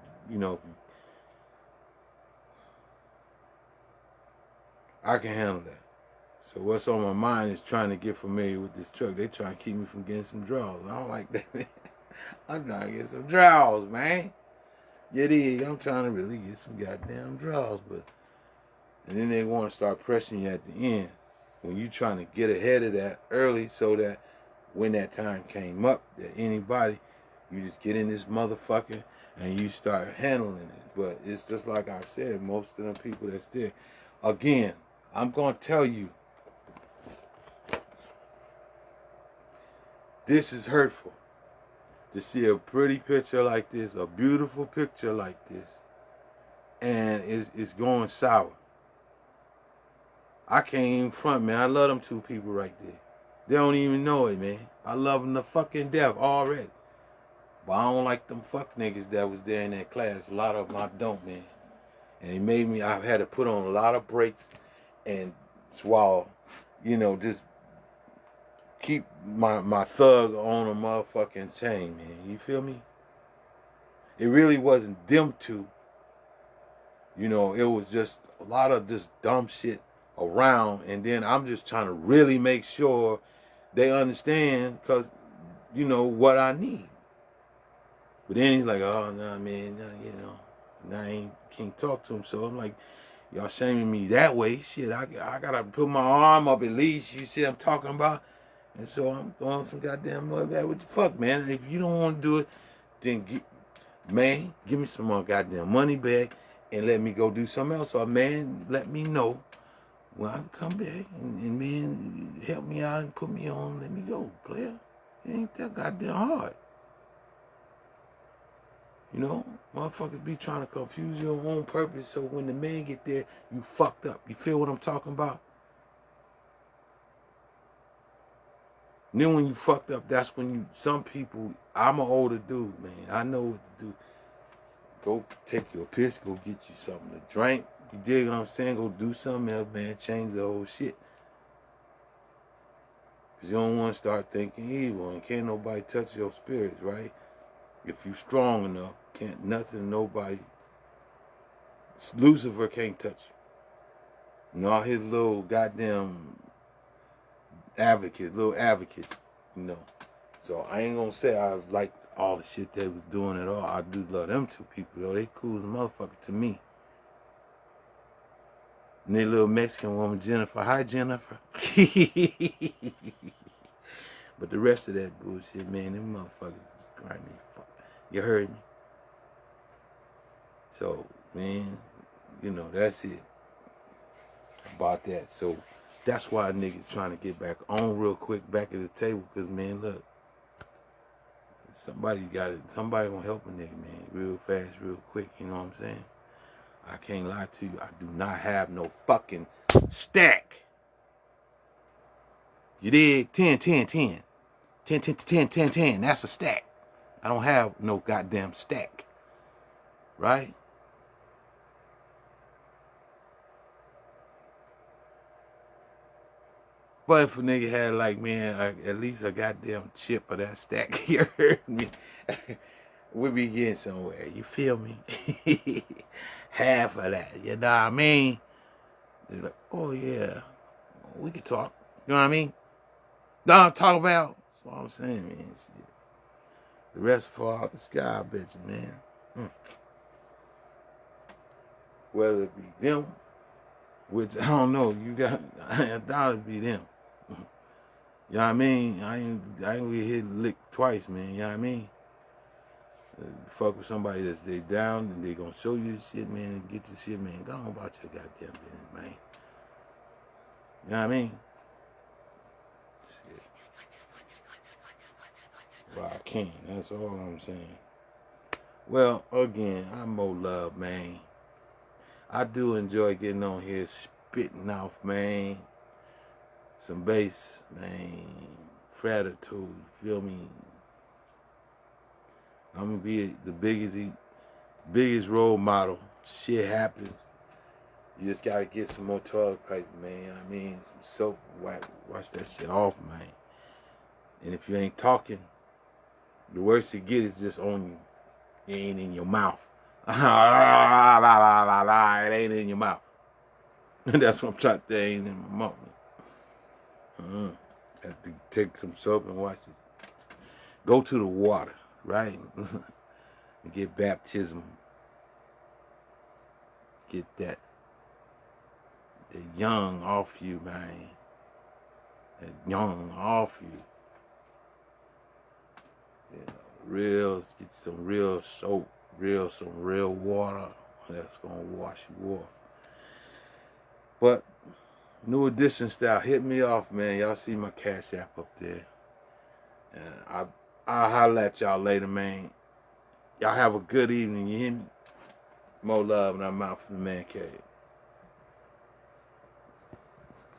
I can handle that. So what's on my mind is trying to get familiar with this truck. They trying to keep me from getting some draws. I don't like that, man. I'm trying to get some draws, man. Yeah, I'm trying to really get some goddamn draws, and then they want to start pressing you at the end when you trying to get ahead of that early, so that when that time came up, that anybody, you just get in this motherfucker and you start handling it. But it's just like I said, most of the people that's there. Again, I'm gonna tell you, this is hurtful. To see a pretty picture like this, a beautiful picture like this, and it's going sour. I can't even front, man. I love them two people right there. They don't even know it, man. I love them to fucking death already. But I don't like them fuck niggas that was there in that class. A lot of them I don't, man. And he made me, I've had to put on a lot of brakes and swallow, you know, just keep my thug on a motherfucking chain, man. You feel me? It really wasn't them two. You know, it was just a lot of this dumb shit around. And then I'm just trying to really make sure they understand, because, you know, what I need. But then he's like, oh, nah, man, nah, you know, nah, can't talk to him. So I'm like, y'all shaming me that way. Shit, I gotta put my arm up at least. You see what I'm talking about? And so I'm throwing some goddamn money back. What the fuck, man? If you don't want to do it, then man, give me some more goddamn money back and let me go do something else. Or man, let me know when I come back and man, help me out and put me on. Let me go, player. It ain't that goddamn hard. You know, motherfuckers be trying to confuse you on purpose, so when the man get there, you fucked up. You feel what I'm talking about? And then when you fucked up, that's when you, some people, I'm an older dude, man. I know what to do. Go take your piss, go get you something to drink. You dig what I'm saying? Go do something else, man. Change the whole shit. Because you don't want to start thinking evil, and can't nobody touch your spirits, right? If you strong enough, can't nothing, nobody, Lucifer can't touch you. And all his little goddamn little advocates, you know. So I ain't gonna say I like all the shit they was doing at all. I do love them two people, though. They cool as a motherfucker to me. And their little Mexican woman, Jennifer. Hi, Jennifer. But the rest of that bullshit, man, them motherfuckers grind me. Fuck. You heard me? So, man, you know, that's it about that. So that's why niggas trying to get back on real quick, back at the table, because, man, look, somebody gonna help a nigga, man, real fast, real quick, you know what I'm saying? I can't lie to you, I do not have no fucking stack. You dig? 10, 10, 10. 10, 10, 10, 10, 10. That's a stack. I don't have no goddamn stack. Right? But if a nigga had, like, man, at least a goddamn chip of that stack, you heard me? We be getting somewhere. You feel me? Half of that. You know what I mean? They're like, oh, yeah. We can talk. You know what I mean? No, talk about. That's what I'm saying, man. Shit. The rest fall out the sky, I bet you, man. Whether it be them, which I don't know, I thought it'd be them. You know what I mean? I ain't gonna get hit licked twice, man. You know what I mean? Fuck with somebody that's they down and they gonna show you this shit, man, and get this shit, man. Go on about your goddamn business, man. You know what I mean? Shit. Well, I can. That's all I'm saying. Well, again, I'm more love, man. I do enjoy getting on here, spitting off, man. Some bass, man. Fratitude, you feel me? I'm gonna be the biggest role model. Shit happens. You just gotta get some more toilet paper, man. I mean, some soap, wash that shit off, man. And if you ain't talking, the worst you get is just on you. It ain't in your mouth. It ain't in your mouth. That's what I'm trying to say. Ain't in my mouth. Have to take some soap and wash it. Go to the water, right? And get baptism. Get the young off you, man. That young off you. Get some real soap, some real water that's gonna wash you off. But New Edition style, hit me off, man. Y'all see my Cashapp up there. And I'll holler at y'all later, man. Y'all have a good evening, you hear me? More love, and I'm out from the Man Cave.